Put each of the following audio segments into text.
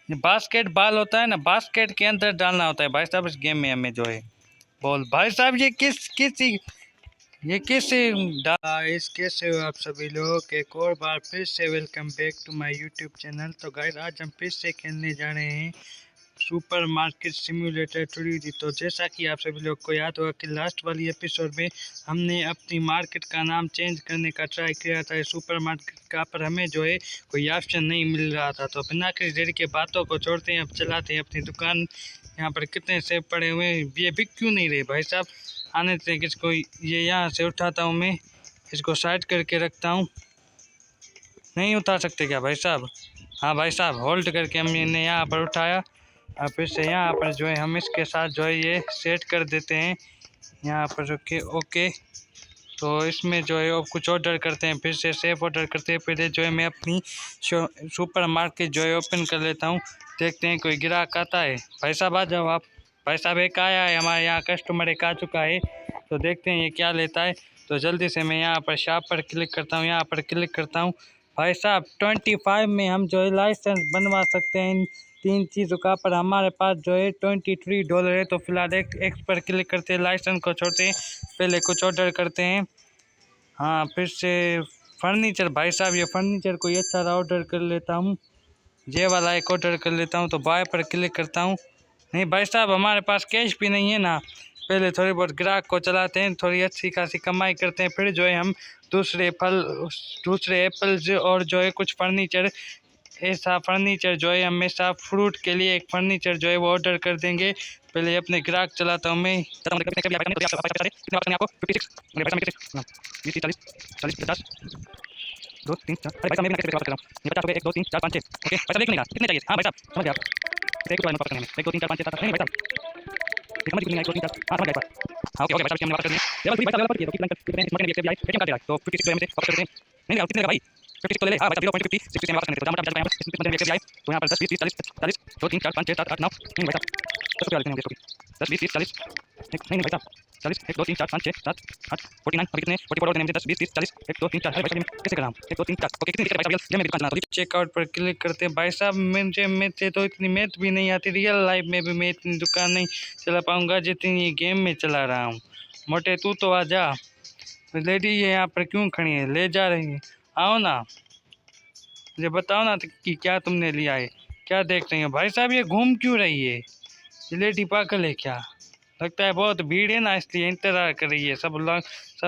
Basket ball होता है ना, बास्केट के अंदर डालना होता है भाई साहब इस गेम में हमें जो है बॉल। भाई साहब ये किस गाइस कैसे हो आप सभी लोग। एक और बार फिर से welcome back to my YouTube channel. तो गाइस आज हम फिर से खेलने जा रहे हैं सुपर मार्केट सिम्युलेटर 3D। तो जैसा कि आप सभी लोग को याद होगा कि लास्ट वाली एपिसोड में हमने अपनी मार्केट का नाम चेंज करने का ट्राई किया था सुपर मार्केट का, पर हमें जो है कोई ऑप्शन नहीं मिल रहा था। तो बिना किसी देर के बातों को छोड़ते हैं, अब चलाते हैं अपनी दुकान। यहाँ पर कितने सेब पड़े हुए हैं, ये बिक क्यों नहीं रहे भाई साहब। आने से किसको ये यहाँ से उठाता हूँ मैं, इसको साइड करके रखता हूँ। नहीं उठा सकते क्या भाई साहब? हाँ भाई साहब, होल्ड करके हमने यहाँ पर उठाया। अब फिर से यहाँ पर जो है हम इसके साथ जो है ये सेट कर देते हैं यहाँ पर रखे। ओके, तो इसमें जो है अब कुछ ऑर्डर करते हैं, फिर से सेफ ऑर्डर करते हैं। फिर जो है मैं अपनी सुपर मार्केट जो है ओपन कर लेता हूँ, देखते हैं कोई ग्राहक आता है। भाई साहब आ जाओ आप। भाई साहब एक आया है, हमारे यहाँ कस्टमर एक आ चुका है, तो देखते हैं ये क्या लेता है। तो जल्दी से मैं यहाँ पर शॉप पर क्लिक करता हूँ, यहाँ पर क्लिक करता हूँ। भाई साहब 25 में हम जो है लाइसेंस बनवा सकते हैं इन 3 चीज़ों का, पर हमारे पास जो है $23 है। तो फिलहाल एक्स पर क्लिक करते हैं, लाइसेंस को छोड़ते हैं, पहले कुछ ऑर्डर करते हैं। हाँ फिर से फर्नीचर, भाई साहब ये फर्नीचर कोई अच्छा सा ऑर्डर कर लेता हूँ, ये वाला एक ऑर्डर कर लेता हूँ। तो बाय पर क्लिक करता हूँ। नहीं भाई साहब हमारे पास कैश भी नहीं है ना, पहले थोड़ी बहुत ग्राहक को चलाते हैं, थोड़ी अच्छी खासी कमाई करते हैं, फिर जो है हम दूसरे एप्पल्स और जो है कुछ फर्नीचर, ऐसा फर्नीचर जो है हमेशा फ्रूट के लिए एक फर्नीचर जो है वो ऑर्डर कर देंगे। पहले अपने ग्राहक चलाता हूँ मैं। दो तीन चार, अरे भाई साहब मैं भी बात कर रहा हूँ, ये 50 रुपये 1 2 3 4 5 6। ओके भाई साहब एक नहीं रहा, कितने चाहिए? हाँ भाई साहब समझ गया, एक वापस करने में 1 2 3 4 5 6 7 नहीं भाई साहब समझ कितने 1 2 3 4 हाँ समझ गया। हाँ ओके भाई साहब हमने वापस करने लेवल 3 भाई साहब लेवल 3 तो कितना कितने इसमें भी एक्टिव आई एटीएम कार्ड दे रहा है, तो 56 में से वापस करते हैं। नहीं कितने का भाई 56 तो ले ले। हाँ भाई साहब 0.50 60 में वापस करने, तो दाम यहाँ पर इसमें एक्टिव आई, तो यहाँ पर 10 20 30 40 2 3 4 5 6 7 8 9 नहीं भाई साहब 10 रुपये लेते हैं 10 20 30 40 नहीं भाई साहब 40 1 2 3 4 5 6 7 8 49 अभी कितने 44 और 10 20 30 40 1 2 3 4 भाई साहब कैसे कर रहा हूँ 1 2 3 4 ओके कितनी दिक्कत है भाई साहब, ये मेरी दुकान चलाना। तो चेकआउट पर क्लिक करते हैं। भाई साहब मुझे तो इतनी मैथ भी नहीं आती, रियल लाइफ में भी मैं इतनी दुकान नहीं चला पाऊंगा जितनी ये गेम में चला रहा हूँ। मोटे तू तो आ जा, लेडी ये यहाँ पर क्यों खड़ी है, ले जा रही है, आओ ना, मुझे बताओ ना कि क्या तुमने लिया है, क्या देख रही हो। भाई साहब ये घूम क्यों रही है, ये लेडी पागल है क्या? लगता है बहुत भीड़ है ना इसलिए इंतज़ार कर रही है, सब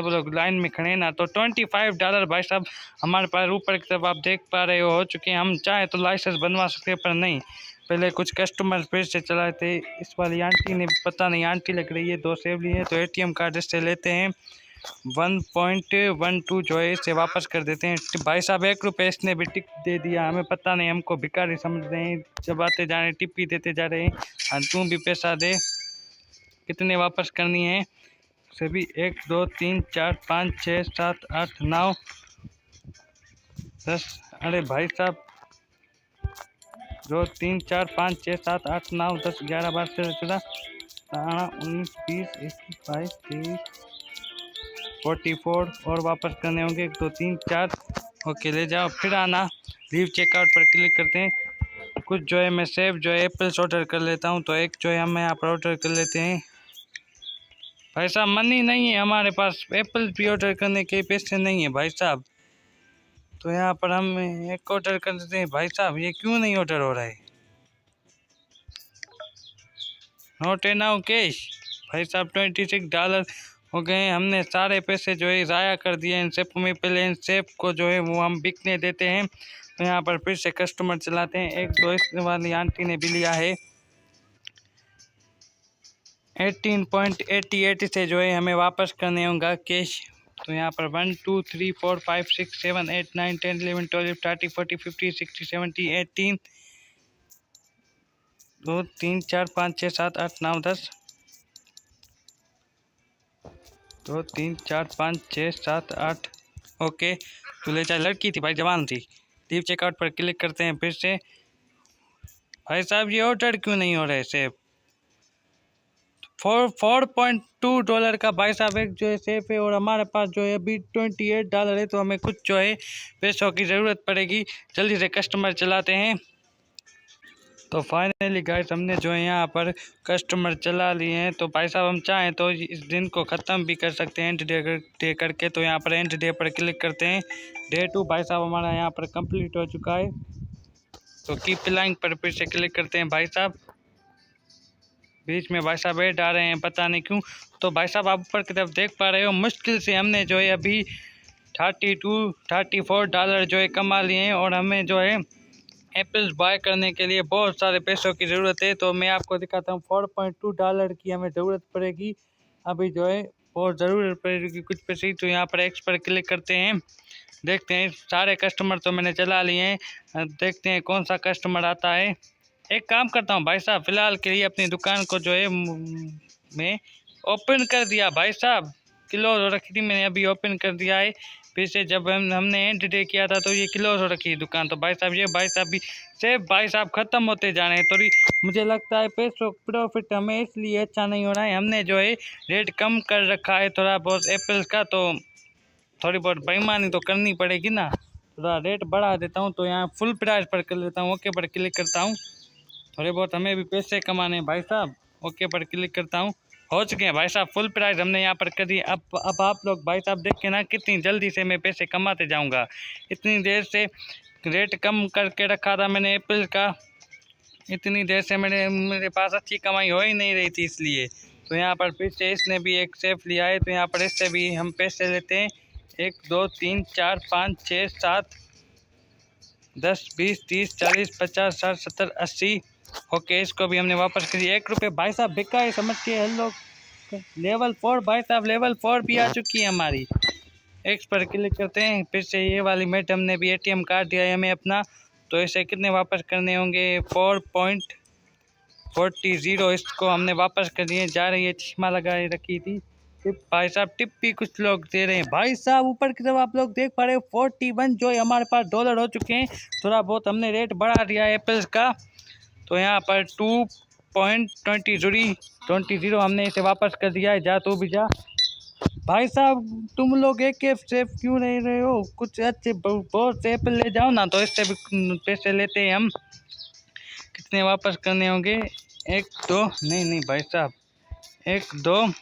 लोग लाइन में खड़े हैं ना। तो $25 भाई साहब हमारे पास ऊपर की तरफ आप देख पा रहे हो चुके हैं। हम चाहे तो लाइसेंस बनवा सकते हैं, पर नहीं, पहले कुछ कस्टमर फिर से चलाए थे। इस वाली आंटी ने, पता नहीं आंटी लग रही है, 2 सेब लिए हैं, तो एटीएम कार्ड इससे लेते हैं 1.12 जो है इसे वापस कर देते हैं। भाई साहब 1 रुपये इसने भी टिप दे दिया, हमें पता नहीं, हमको भिखारी समझ रहे हैं, जब आते जा रहे हैं टिप ही देते जा रहे हैं। हाँ तू भी पैसा दे, कितने वापस करनी है सभी? 1 2 3 4 5 6 7 8 9 10। अरे भाई साहब 2 3 4 5 6 7 8 9 10 11 12 13 14 19 20 21 22 23 44 और वापस करने होंगे 1 2 3 4। ओके ले जाओ, फिर आना। लीव चेकआउट पर क्लिक करते हैं। कुछ जो है मैं सेब जो है एप्पल्स ऑर्डर कर लेता हूँ, तो एक जो है हम यहाँ पर ऑर्डर कर लेते हैं। भाई साहब मनी नहीं है हमारे पास, एप्पल भी ऑर्डर करने के पैसे नहीं है भाई साहब, तो यहाँ पर हम एक ऑर्डर कर देते हैं। भाई साहब ये क्यों नहीं ऑर्डर हो रहा है, नोट है ना कैश। भाई साहब $26 हो गए, हमने सारे पैसे जो है ज़ाया कर दिए इन सेब में। पहले इन सेब को जो है वो हम बिकने देते हैं, तो यहाँ पर फिर से कस्टमर चलाते हैं। 1 2 इस वाली आंटी ने भी लिया है 18.88 से जो है हमें वापस करने होगा कैश। तो यहाँ पर 1 2 3 4 5 6 7 8 9 10 11 12 13 14 15 16 17 18 2 3 4 5 6 7 8 9 10 2 3 4 5 6 7 8। ओके तो ले जाए, लड़की थी भाई, जवान थी। लीव चेकआउट पर क्लिक करते हैं फिर से। भाई साहब ये ऑर्डर क्यों नहीं हो रहे सेब? $4.2 का भाई साहब एक जो है सेफ है, और हमारे पास जो है अभी $28 है, तो हमें कुछ जो है पैसों की ज़रूरत पड़ेगी। जल्दी से कस्टमर चलाते हैं। तो फाइनली गाइस हमने जो है यहाँ पर कस्टमर चला लिए हैं। तो भाई साहब हम चाहें तो इस दिन को ख़त्म भी कर सकते हैं एंड डे करके। तो यहाँ पर एंड डे पर क्लिक करते हैं। डे 2 भाई साहब हमारा यहाँ पर कंप्लीट हो चुका है। तो कीप प्लाइंग पर फिर से क्लिक करते हैं भाई साहब। बीच में भाई साहब ऐड आ रहे हैं, पता नहीं क्यों। तो भाई साहब आप ऊपर की तरफ देख पा रहे हो, मुश्किल से हमने जो है अभी $34 जो है कमा लिए हैं। और हमें जो है एप्पल्स बाय करने के लिए बहुत सारे पैसों की ज़रूरत है। तो मैं आपको दिखाता हूँ, $4.2 की हमें ज़रूरत पड़ेगी अभी जो है, बहुत ज़रूरत पड़ेगी कुछ पैसे। तो यहाँ पर एक्स पर क्लिक करते हैं, देखते हैं सारे कस्टमर तो मैंने चला लिए हैं। देखते हैं कौन सा कस्टमर आता है। एक काम करता हूँ भाई साहब, फ़िलहाल के लिए अपनी दुकान को जो है मैं ओपन कर दिया भाई साहब। क्लोज रखी थी मैंने, अभी ओपन कर दिया है। फिर से जब हमने एंड डे किया था तो ये क्लोज हो रखी है दुकान। तो भाई साहब ये भाई साहब भी सिर्फ भाई साहब ख़त्म होते जा रहे हैं। थोड़ी मुझे लगता है पैसों प्रॉफिट हमें इसलिए अच्छा नहीं हो रहा है, हमने जो है रेट कम कर रखा है थोड़ा बहुत एप्पल्स का। तो थोड़ी बहुत बेईमानी तो करनी पड़ेगी ना, थोड़ा रेट बढ़ा देता हूँ। तो यहाँ फुल प्राइस पर कर लेता हूँ, ओके पर क्लिक करता हूँ। थोड़े बहुत हमें भी पैसे कमाने हैं भाई साहब, ओके पर क्लिक करता हूँ। हो चुके हैं भाई साहब, फुल प्राइस हमने यहाँ पर कर दिए। अब आप लोग भाई साहब देख के ना कितनी जल्दी से मैं पैसे कमाते जाऊँगा। इतनी देर से रेट कम करके रखा था मैंने एप्पल का, इतनी देर से मेरे पास अच्छी कमाई हो ही नहीं रही थी इसलिए। तो यहाँ पर फिर से इसने भी एक सेफ लिया है, तो यहाँ पर इससे भी हम पैसे लेते हैं। 1 2 3 4 5 6 7 10 20 30 40 50 60 70 80। ओके इसको भी हमने वापस कर दिया। 1 रुपये भाई साहब बिका है, समझ के हेलो। लेवल 4 भाई साहब, लेवल 4 भी आ चुकी है हमारी। एक्स पर क्लिक करते हैं। फिर से ये वाली मैडम ने भी एटीएम कार्ड दिया है हमें अपना। तो इसे कितने वापस करने होंगे, 4.40 इसको हमने वापस कर दिए। जा रही है, चश्मा लगाए रखी थी। टिप भाई साहब, टिप भी कुछ लोग दे रहे हैं भाई साहब। ऊपर की तरफ आप लोग देख पा रहे हो 41 जो है हमारे पास डॉलर हो चुके हैं। थोड़ा बहुत हमने रेट बढ़ा दिया है एप्पल्स का। तो यहाँ पर 2.20 हमने इसे वापस कर दिया है। जा तू भी जा भाई साहब, तुम लोग एक सेफ क्यों नहीं रहे हो, कुछ अच्छे बहुत से एप्पल ले जाओ ना। तो इससे भी पैसे लेते हैं हम। कितने वापस करने होंगे, 1 2 नहीं भाई साहब, 1 2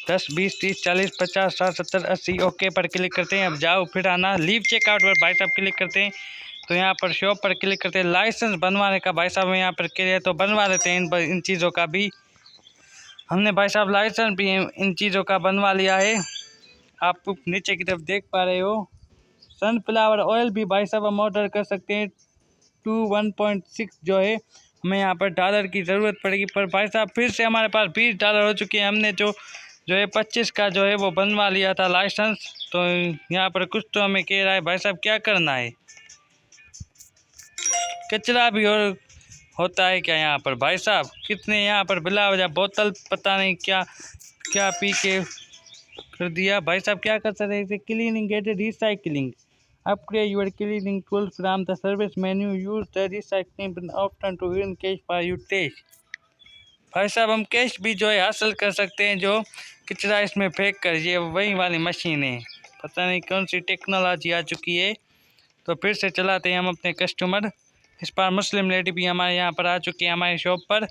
10 20 30 40 50 60 70 80। ओके पर क्लिक करते हैं। अब जाओ फिर आना, लीव चेकआउट पर भाई साहब क्लिक करते हैं। तो यहाँ पर शॉप पर क्लिक करते हैं। लाइसेंस बनवाने का भाई साहब यहाँ पर क्लियर, तो बनवा लेते हैं इन चीज़ों का भी। हमने भाई साहब लाइसेंस भी इन चीज़ों का बनवा लिया है। आप नीचे की तरफ देख पा रहे हो। सनफ्लावर ऑयल भी भाई साहब हम ऑर्डर कर सकते हैं। 1.6 जो है हमें यहाँ पर डॉलर की ज़रूरत पड़ेगी। पर भाई साहब फिर से हमारे पास $20 हो चुके हैं। हमने जो है 25 का जो है वो बनवा लिया था लाइसेंस। तो यहाँ पर कुछ तो हमें कह रहा है भाई साहब, क्या करना है। कचरा भी और होता है क्या यहाँ पर भाई साहब, कितने यहाँ पर बिला वजह बोतल पता नहीं क्या क्या पी के कर दिया भाई साहब। क्या कर सकते हैं, cleaning get recycling, upgrade your cleaning tool from the service menu, use the recycling bin option to win cash for you test. भाई साहब हम कैश भी जो है हासिल कर सकते हैं, जो कचरा इसमें फेंक कर। ये वही वाली मशीन है, पता नहीं कौन सी टेक्नोलॉजी आ चुकी है। तो फिर से चलाते हैं हम अपने कस्टमर। इस बार मुस्लिम लेडी भी हमारे यहाँ पर आ चुकी है हमारी शॉप पर।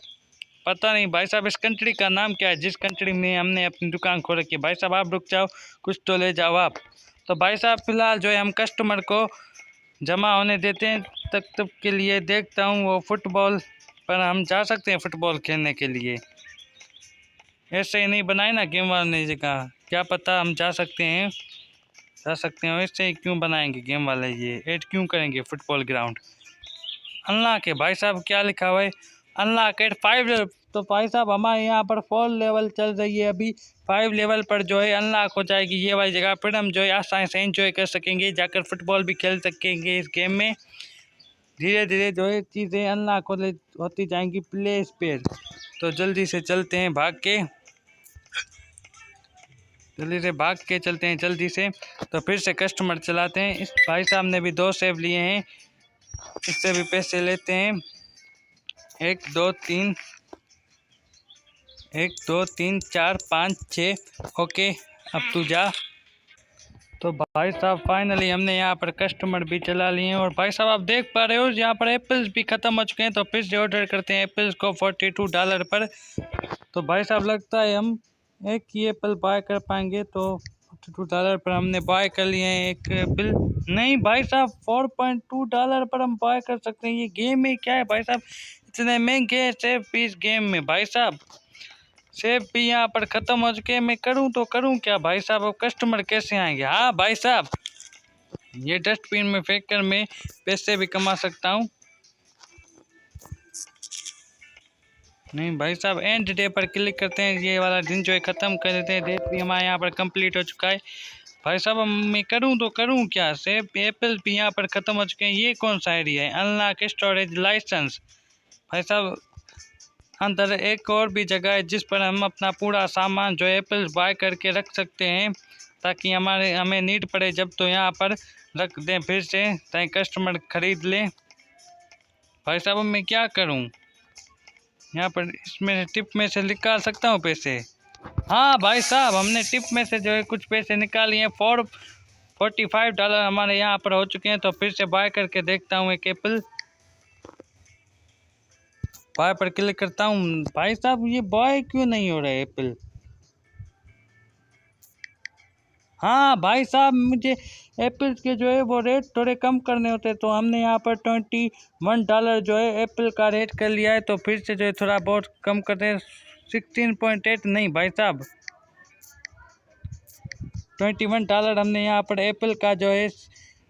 पता नहीं भाई साहब इस कंट्री का नाम क्या है जिस कंट्री में हमने अपनी दुकान खोल रखी है। भाई साहब आप रुक जाओ, कुछ तो ले जाओ आप। तो भाई साहब फ़िलहाल जो है हम कस्टमर को जमा होने देते हैं तब के लिए। देखता हूँ वो फुटबॉल पर हम जा सकते हैं फुटबॉल खेलने के लिए। ऐसे ही नहीं बनाए ना गेम वाले जगह, क्या पता हम जा सकते हैं ऐसे ही क्यों बनाएंगे गेम वाले, ये ऐड क्यों करेंगे फुटबॉल ग्राउंड। अल्लाह के भाई साहब क्या लिखा हुआ है, अल्लाह के 5। तो भाई साहब हमारे यहाँ पर 4 लेवल चल रही है अभी। 5 लेवल पर जो है अनलॉक हो जाएगी ये वाली जगह, फिर हम जो है आसानी से एंजॉय कर सकेंगे, जाकर फुटबॉल भी खेल सकेंगे इस गेम में। धीरे धीरे जो है चीज़ें अनलॉक होती जाएंगी प्लेस पर। तो जल्दी से चलते हैं, जल्दी से भाग के चलते हैं जल्दी से। तो फिर से कस्टमर चलाते हैं। इस भाई साहब ने भी 2 सेव लिए हैं, इससे भी पैसे लेते हैं। 1 2 3 1 2 3 4 5 6। ओके अब तू जा। तो भाई साहब फाइनली हमने यहाँ पर कस्टमर भी चला लिए हैं। और भाई साहब आप देख पा रहे हो यहाँ पर एप्पल्स भी ख़त्म हो चुके हैं। तो फिर से ऑर्डर करते हैं एप्पल्स को $42 पर। तो भाई साहब लगता है हम एक ही एप्पल बाय कर पाएंगे। तो $42 पर हमने बाय कर लिए हैं एक एप्पल। नहीं भाई साहब $4.2 पर हम बाय कर सकते हैं। ये गेम में क्या है भाई साहब, इतने महंगे सेब पीस गेम में। भाई साहब सेब भी यहाँ पर ख़त्म हो चुके हैं। मैं करूँ तो करूँ क्या भाई साहब, अब कस्टमर कैसे आएंगे। हाँ भाई साहब ये डस्टबिन में फेंक कर मैं पैसे भी कमा सकता हूँ। नहीं भाई साहब एंड डे पर क्लिक करते हैं, ये वाला दिन जो है ख़त्म कर देते हैं। डेट भी हमारे यहाँ पर कंप्लीट हो चुका है। भाई साहब अब मैं करूँ तो करूँ क्या, सेब एप्पल भी यहाँ पर ख़त्म हो चुके हैं। ये कौन सा एरिया है, अनलॉक स्टोरेज लाइसेंस। भाई साहब अंदर एक और भी जगह है जिस पर हम अपना पूरा सामान जो एप्पल बाय करके रख सकते हैं, ताकि हमें नीड पड़े जब तो यहाँ पर रख दें फिर से, ताकि कस्टमर ख़रीद लें। भाई साहब अब मैं क्या करूँ, यहाँ पर इसमें टिप में से निकाल सकता हूँ पैसे। हाँ भाई साहब हमने टिप में से जो है कुछ पैसे निकाल लिए। $45 हमारे यहाँ पर हो चुके हैं। तो फिर से बाय करके देखता हूँ एक एप्पल। बाय पर क्लिक करता हूँ। भाई साहब ये बाय क्यों नहीं हो रहा है एप्पल। हाँ भाई साहब मुझे एप्पल के जो है वो रेट थोड़े कम करने होते हैं। तो हमने यहाँ पर $21 जो है एप्पल का रेट कर लिया है। तो फिर से जो है थोड़ा बहुत कम करते हैं 16.8। नहीं भाई साहब $21 हमने यहाँ पर एप्पल का जो है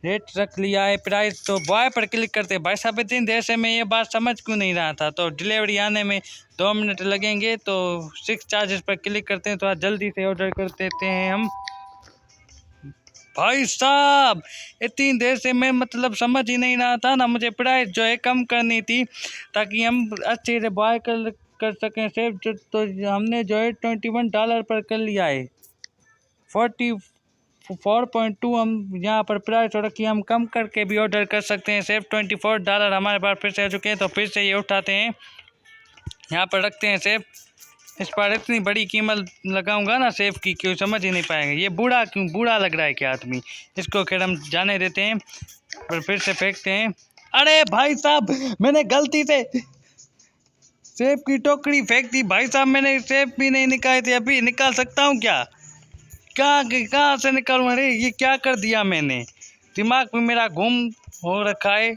रेट रख लिया है प्राइस। तो बॉय पर क्लिक करते हैं। भाई साहब इतनी देर से मैं ये बात समझ क्यों नहीं रहा था। तो डिलीवरी आने में 2 मिनट लगेंगे। तो 6 चार्जेस पर क्लिक करते हैं, थोड़ा जल्दी से ऑर्डर कर देते हैं हम। भाई साहब इतनी देर से मैं मतलब समझ ही नहीं रहा था ना, मुझे प्राइस जो है कम करनी थी ताकि हम अच्छे से बाय कर सकें सेफ। तो हमने जो है $21 पर कर लिया है। 4.2 हम यहाँ पर प्राइस हो रखी है, हम कम करके भी ऑर्डर कर सकते हैं। सेफ $24 हमारे पास फिर से आ चुके हैं। तो फिर से ये उठाते हैं, यहाँ पर रखते हैं सेफ। इस पर इतनी बड़ी कीमत लगाऊंगा ना सेफ की, क्यों समझ ही नहीं पाएंगे। ये बूढ़ा क्यों बूढ़ा लग रहा है क्या आदमी, इसको खैर हम जाने देते हैं। पर फिर से फेंकते हैं। अरे भाई साहब मैंने गलती से सेब की टोकरी फेंक दी। भाई साहब मैंने सेब भी नहीं निकाले थे, अभी निकाल सकता हूँ क्या, कहाँ से निकालूं। अरे ये क्या कर दिया मैंने, दिमाग में मेरा गुम हो रखा है,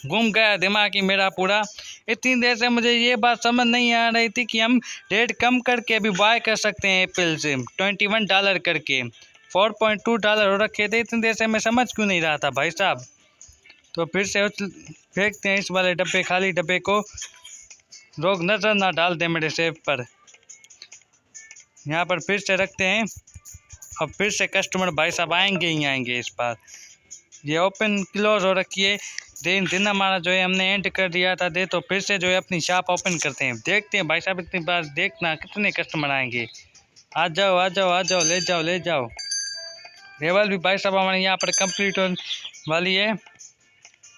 गुम गया दिमाग ही मेरा पूरा। इतनी देर से मुझे ये बात समझ नहीं आ रही थी कि हम रेट कम करके भी बाय कर सकते हैं एप्पल से $21 करके। $4.2 हो रखे थे, इतनी देर से मैं समझ क्यों नहीं रहा था भाई साहब। तो फिर से फेंकते हैं इस वाले डब्बे, खाली डब्बे को। लोग नज़र ना डाल दें मेरे सेब पर। यहाँ पर फिर से रखते हैं। अब फिर से कस्टमर भाई साहब आएंगे ही आएंगे इस बार। ये ओपन क्लोज हो रखी है। दिन हमारा जो है हमने एंड कर दिया था दे। तो फिर से जो है अपनी शॉप ओपन करते हैं, देखते हैं भाई साहब इतनी बार देखना कितने कस्टमर आएंगे। आ जाओ आ जाओ आ जाओ, ले जाओ ले जाओ। लेवल भी भाई साहब हमारे यहाँ पर कंप्लीट होने वाली है।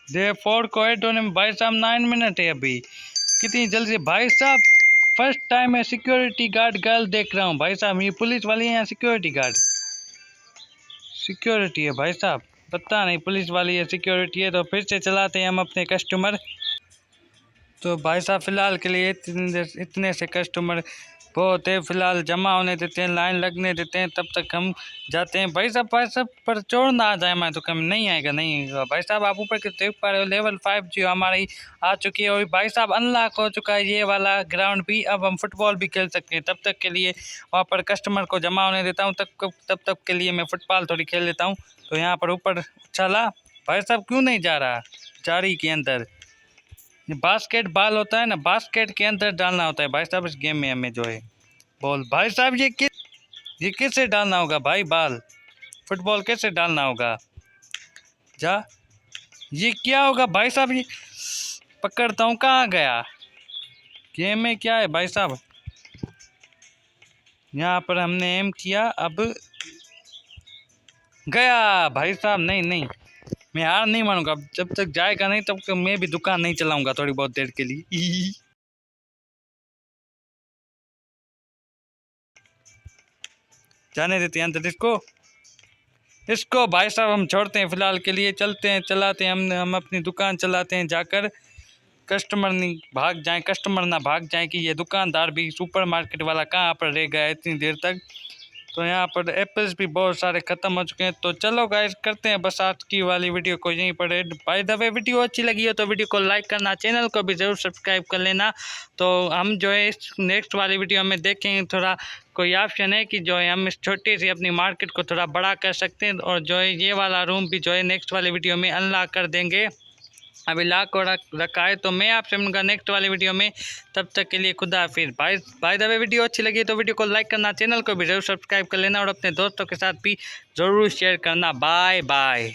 डे 4 को एड होने में भाई साहब 9 मिनट है अभी, कितनी जल्दी। भाई साहब फर्स्ट टाइम मैं सिक्योरिटी गार्ड गर्ल देख रहा हूँ। भाई साहब ये पुलिस वाली है या सिक्योरिटी गार्ड, सिक्योरिटी है भाई साहब, पता नहीं पुलिस वाली है सिक्योरिटी है। तो फिर से चलाते हैं हम अपने कस्टमर। तो भाई साहब फ़िलहाल के लिए इतने से कस्टमर बहुत है, फ़िलहाल जमा होने देते हैं, लाइन लगने देते हैं, तब तक हम जाते हैं। भाई साहब पर चोर ना आ जाए मैं तो कम नहीं आएगा नहीं आएगा। भाई साहब आप ऊपर के देख पा रहे हो लेवल 5 जो हमारी आ चुकी है। और भाई साहब अनलॉक हो चुका है ये वाला ग्राउंड भी, अब हम फुटबॉल भी खेल सकते हैं। तब तक के लिए वहाँ पर कस्टमर को जमा होने देता हूँ, तब तक के लिए मैं फुटबॉल थोड़ी खेल लेता हूँ। तो यहाँ पर ऊपर चला, भाई साहब क्यों नहीं जा रहा जारी के अंदर। ये बास्केट बॉल होता है ना, बास्केट के अंदर डालना होता है भाई साहब इस गेम में हमें जो है बॉल। भाई साहब ये कैसे डालना होगा भाई, बॉल फुटबॉल कैसे डालना होगा जा, ये क्या होगा भाई साहब। ये पकड़ता हूँ, कहाँ गया गेम में, क्या है भाई साहब। यहाँ पर हमने एम किया, अब गया भाई साहब। नहीं नहीं मैं हार नहीं मानूंगा, जब तक जाएगा नहीं तब तक मैं भी दुकान नहीं चलाऊंगा थोड़ी बहुत देर के लिए। जाने देते हैं अंदर इसको। इसको भाई साहब हम छोड़ते हैं फ़िलहाल के लिए, चलते हैं चलाते हैं, हम अपनी दुकान चलाते हैं जाकर, कस्टमर नहीं भाग जाएं, कस्टमर ना भाग जाएं कि ये दुकानदार भी सुपरमार्केट वाला कहाँ पर रह गया इतनी देर तक। तो यहाँ पर एप्पल्स भी बहुत सारे ख़त्म हो चुके हैं। तो चलो गाइस करते हैं बस आज की वाली वीडियो को यहीं पर and. By the way video अच्छी लगी हो तो वीडियो को लाइक करना, चैनल को भी ज़रूर सब्सक्राइब कर लेना। तो हम जो है इस नेक्स्ट वाली वीडियो में देखेंगे थोड़ा कोई ऑप्शन है कि जो है हम इस छोटी सी अपनी मार्केट को थोड़ा बड़ा कर सकते हैं, और जो है ये वाला रूम भी जो है नेक्स्ट वाली वीडियो में अनलॉक कर देंगे। अभी लॉक को रखा है। तो मैं आपसे मिलूंगा नेक्स्ट वाली वीडियो में, तब तक के लिए खुदा हाफिज़। बाय द वे वीडियो अच्छी लगी तो वीडियो को लाइक करना, चैनल को भी जरूर सब्सक्राइब कर लेना और अपने दोस्तों के साथ भी ज़रूर शेयर करना। Bye bye.